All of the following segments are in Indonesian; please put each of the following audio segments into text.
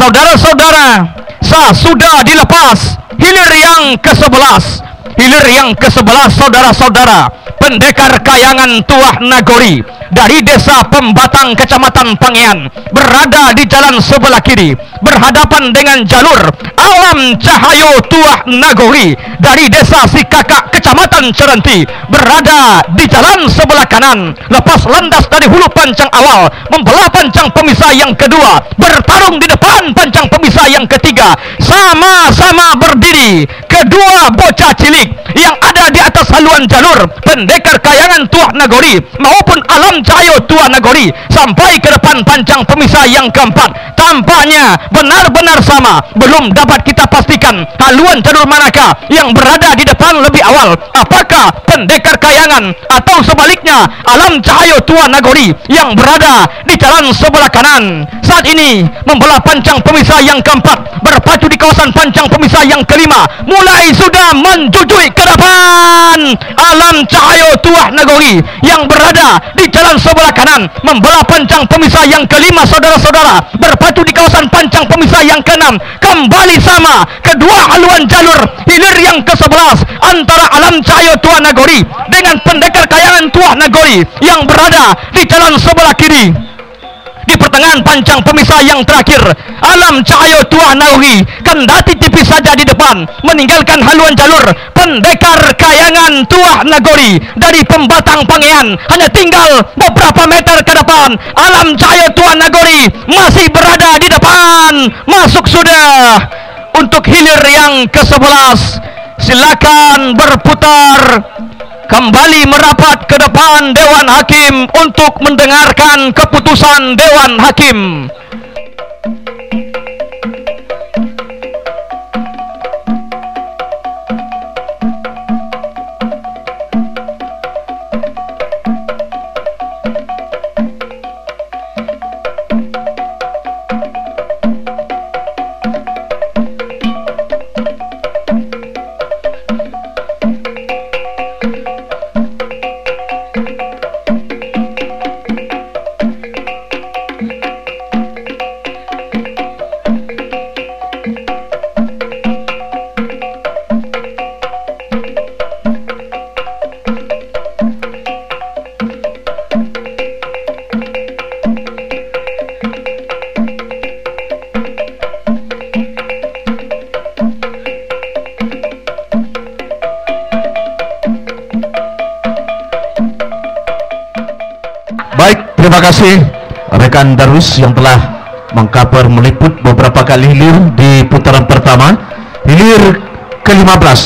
Saudara-saudara, sudah dilepas hilir yang ke-11. Hilir yang ke-11, saudara-saudara, pendekar kayangan Tuah Nagori dari desa Pembatang, Kecamatan Pangean, berada di jalan sebelah kiri berhadapan dengan jalur Alam Cahayo Tuah Nagori dari desa Sikakak, Kecamatan Cerenti, berada di jalan sebelah kanan. Lepas landas dari hulu pancang awal, membelah pancang pemisah yang kedua, bertarung di depan pancang pemisah yang ketiga, sama-sama berdiri kedua bocah cilik yang ada di atas haluan jalur pendekar kayangan Tuah Nagori maupun Alam Cahayo Tuah Nagori sampai ke depan pancang pemisah yang keempat. Tampaknya benar-benar sama. Belum dapat kita pastikan haluan jalur manakah yang berada di depan lebih awal, apakah pendekar kayangan atau sebaliknya Alam Cahayo Tuah Nagori yang berada di jalan sebelah kanan. Saat ini membelah pancang pemisah yang keempat, berpacu di kawasan pancang pemisah yang kelima, mulai sudah menjujui ke depan. Alam Cahayo Tuah Nagori yang berada di jalan sebelah kanan membelah pancang pemisah yang kelima, saudara-saudara, berpacu di kawasan pancang pemisah yang keenam, kembali sama kedua haluan jalur hilir yang ke-11 antara Alam Cahayo Tuah Nagori dengan pendekar kayangan Tuah Nagori yang berada di jalan sebelah kiri. Di pertengahan pancang pemisah yang terakhir, Alam Cahayo Tuah Nagori kendati tipis saja di depan, meninggalkan haluan jalur pendekar kayangan Tuah Nagori dari Pembatang Pangean. Hanya tinggal beberapa meter ke depan, Alam Cahayo Tuah Nagori masih berada di depan. Masuk sudah untuk hilir yang ke-11. Silakan berputar kembali merapat ke depan Dewan Hakim untuk mendengarkan keputusan Dewan Hakim. Terima kasih rekan Darus yang telah mengcover meliput beberapa kali hilir di putaran pertama. Hilir ke-15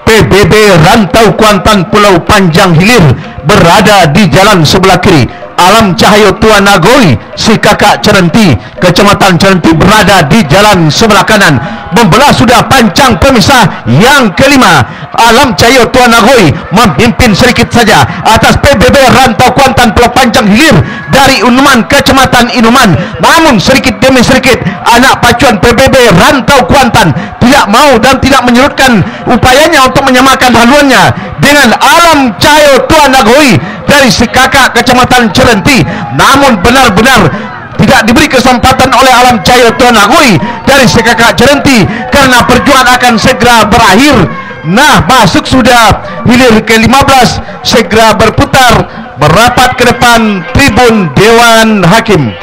PBB Rantau Kuantan Pulau Panjang hilir berada di jalan sebelah kiri. Alam Cahayo Tuah Nagori Sikakak Cerenti, Kecamatan Cerenti berada di jalan sebelah kanan. Membelah sudah pancang pemisah yang kelima. Alam Cahayo Tuah Nagori memimpin sedikit saja atas PBB Rantau Kuantan Pulau Panjang hilir dari Inuman, Kecamatan Inuman. Namun sedikit demi sedikit anak pacuan PBB Rantau Kuantan tidak mau dan tidak menyurutkan upayanya untuk menyamakan haluannya dengan Alam Cahayo Tuah Nagori dari Sikakak, Kecamatan Cerenti. Namun benar-benar tidak diberi kesempatan oleh Alam Cahayo Tuah Nagori dari Sikakak Cerenti karena perjuangan akan segera berakhir. Nah, masuk sudah hilir ke-15, segera berputar merapat ke depan tribun Dewan Hakim.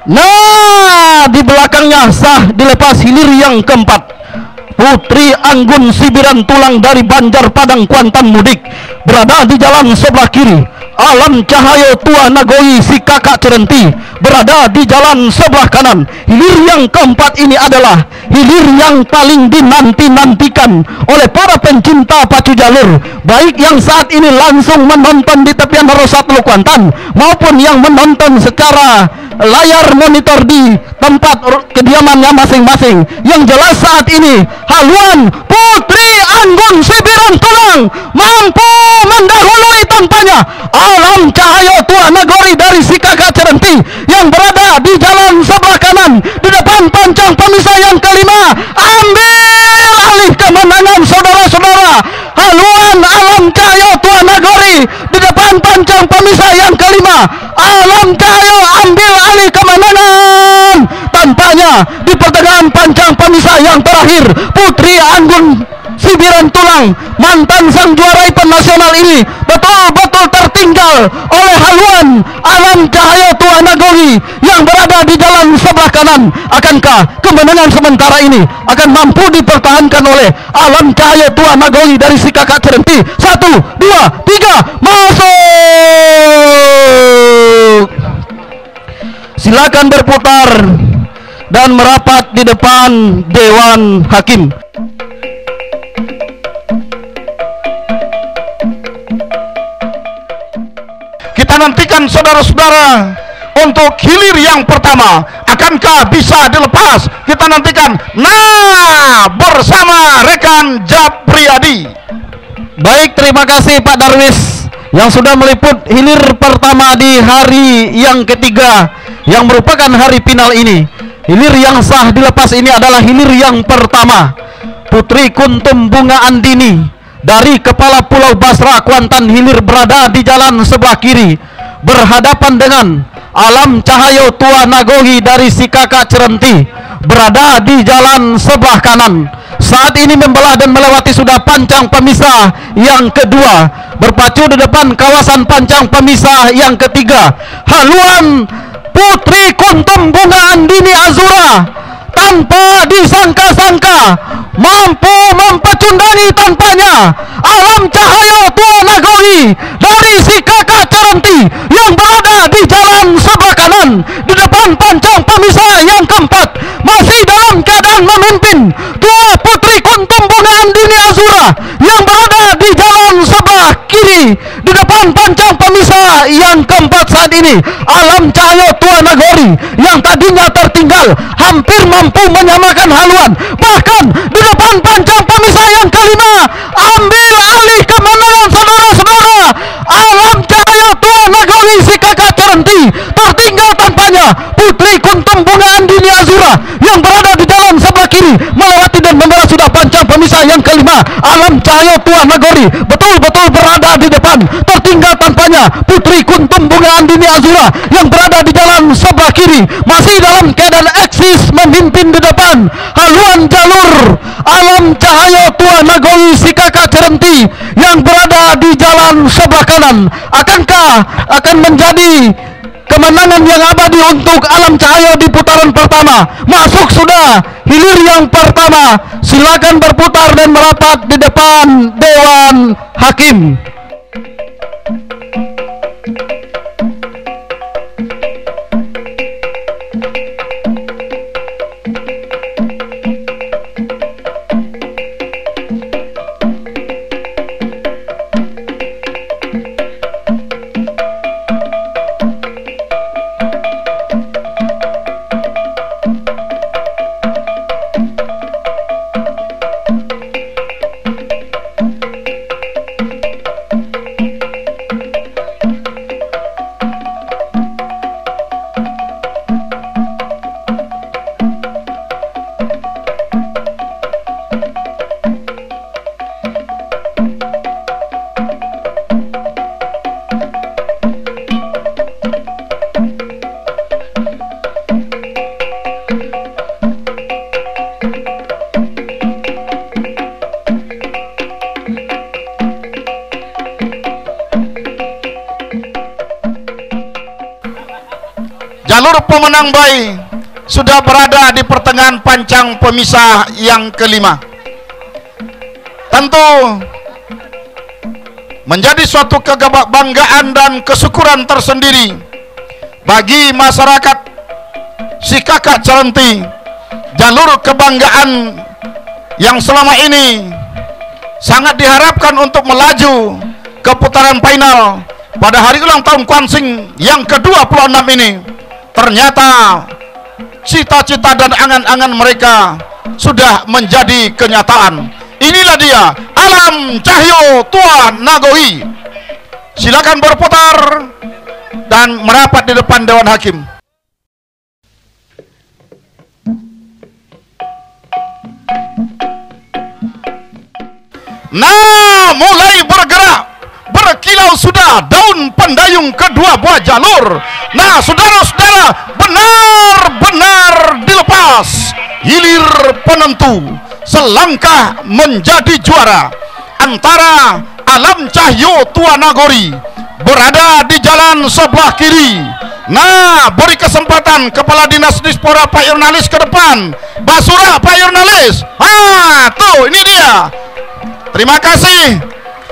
Nah, di belakangnya sah dilepas hilir yang keempat. Putri Anggun Sibiran Tulang dari Banjar Padang Kuantan Mudik berada di jalan sebelah kiri. Alam Cahayo Tua Nagoi si kakak Cerenti berada di jalan sebelah kanan. Hilir yang keempat ini adalah hilir yang paling dinanti-nantikan oleh para pencinta pacu jalur, baik yang saat ini langsung menonton di tepian Rosa Teluk Kuantan maupun yang menonton secara layar monitor di tempat kediamannya masing-masing. Yang jelas saat ini haluan Putri Anggun Sibiran Tulang mampu mendahului tanpanya Alam Cahayo Tua Nagori dari si kakak Cerenti yang berada di jalan sebelah kanan di depan pancang pemisah yang kelima. Ambil alih kemenangan saudara-saudara, haluan Alam Cahayo Tua Nagori di depan pancang pemisah yang kelima. Alam Cahayo ambil alih kemenangan tanpanya di pertengahan pancang pemisah yang terakhir. Putri Anggun Sibiran Tulang, mantan sang juara event nasional ini, betul-betul tertinggal oleh haluan Alam Cahayo Tua Nagori yang berada di jalan sebelah kanan. Akankah kemenangan sementara ini akan mampu dipertahankan oleh Alam Cahayo Tua Nagori dari si kakak Cerenti? 1, 2, 3, masuk! Silakan berputar dan merapat di depan Dewan Hakim. Kita nantikan saudara-saudara untuk hilir yang pertama. Akankah bisa dilepas? Kita nantikan. Nah, bersama rekan Japriyadi. Baik, terima kasih Pak Darwis yang sudah meliput hilir pertama di hari yang ketiga yang merupakan hari final ini. Hilir yang sah dilepas ini adalah hilir yang pertama. Putri Kuntum Bunga Andini dari Kepala Pulau Basra Kuantan Hilir berada di jalan sebelah kiri berhadapan dengan Alam Cahayo Tua Nagori dari si kakak Cerenti berada di jalan sebelah kanan. Saat ini membelah dan melewati sudah pancang pemisah yang kedua, berpacu di depan kawasan pancang pemisah yang ketiga. Haluan Putri Kuntum Bunga Andini Azura tanpa disangka-sangka mampu mempecundangi tanpanya Alam Cahayo Tua Nagori dari si kakak Cerenti yang berada di jalan sebelah kanan di depan pancang pemisah yang keempat. Masih dalam keadaan memimpin Tua Putri Kuntum Bunga Andini Azura yang berada di jalan sebelah kiri di depan pancang pemisah yang keempat. Saat ini Alam Cahayo Tua Nagori yang tadinya tertinggal hampir mampu menyamakan haluan, bahkan di depan pancang pemisah yang kelima ambil alih kemenangan saudara-saudara. Alam Cahayo Tua Nagori si kakak Cerenti tertinggal tanpanya Putri Kuntum Bunga Andini Azura yang berada di jalan sebelah kiri melewati dan membela sudah pancang pemisah yang kelima. Alam Cahayo Tua Nagori betul-betul berada di depan, tertinggal tanpanya Putri Kuntum Bunga Andini Azura yang berada di jalan sebelah kiri masih dalam keadaan eksis memimpin di depan. Haluan jalur Alam Cahayo Tua Nagori si kakak Cerenti yang berada di jalan sebelah kanan. Akankah akan menjadi kemenangan yang abadi untuk Alam Cahayo di putaran pertama? Masuk sudah hilir yang pertama. Silakan berputar dan merapat di depan Dewan Hakim. Jalur pemenang bayi sudah berada di pertengahan pancang pemisah yang kelima. tentu menjadi suatu kebanggaan dan kesyukuran tersendiri bagi masyarakat Sikakak Celenti. Jalur kebanggaan yang selama ini sangat diharapkan untuk melaju ke putaran final pada hari ulang tahun Kwansing yang ke-26 ini, ternyata cita-cita dan angan-angan mereka sudah menjadi kenyataan. Inilah dia Alam Cahyo Tua Nagori. Silakan berputar dan merapat di depan Dewan Hakim. Nah, mulai bergerak, berkilau sudah daun pendayung kedua buah jalur. Nah, saudara-saudara, benar-benar dilepas. Hilir penentu, selangkah menjadi juara antara Alam Cahyo Tua Nagori berada di jalan sebelah kiri. Nah, beri kesempatan Kepala Dinas Dispora Pak Yurnalis ke depan. Basura Pak Yurnalis. Tuh, ini dia. Terima kasih.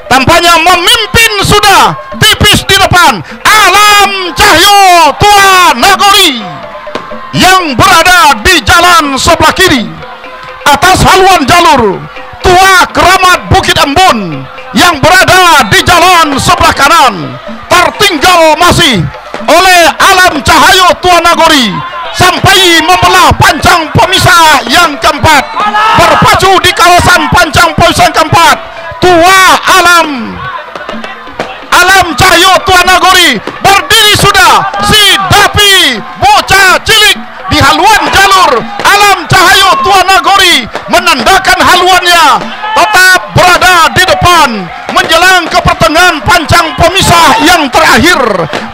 Tampaknya memimpin sudah tipis di depan Alam Cahyo Tua Nagori yang berada di jalan sebelah kiri. Atas haluan jalur Tua Keramat Bukit Embun yang berada di jalan sebelah kanan tertinggal masih oleh Alam Cahyo Tua Nagori sampai membelah pancang pemisah yang keempat. Berpacu di kawasan pancang pemisah yang keempat, Tua Alam Cahyo Tua Nagori berdiri sudah. Si Dapi bocah cilik di haluan jalur Alam Cahyo Tua Nagori menandakan haluannya tetap berada di depan menjelang ke pertengahan pancang pemisah yang terakhir.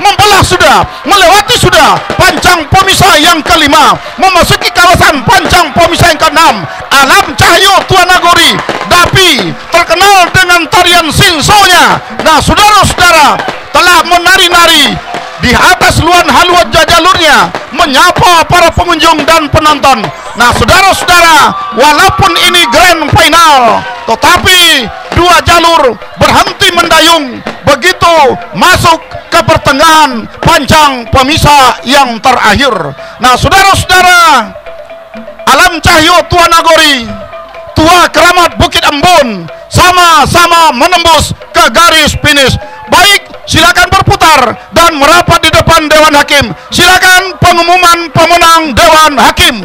Membelah sudah, melewati sudah pancang pemisah yang kelima, memasuki kawasan pancang pemisah yang keenam. Alam Cahyo Tua Nagori, Dapi terkenal dengan tarian sinsonya. Nah, saudara-saudara, telah menari-nari di atas haluan jalurnya, menyapa para pengunjung dan penonton. Nah, saudara-saudara, walaupun ini grand final, tetapi dua jalur berhenti mendayung begitu masuk ke pertengahan pancang pemisah yang terakhir. Nah, saudara-saudara, Alam Cahyo Tua Nagori, Tua Keramat Bukit Embun sama-sama menembus ke garis finish. Baik, silakan berputar dan merapat di depan Dewan Hakim. Silakan pengumuman pemenang Dewan Hakim.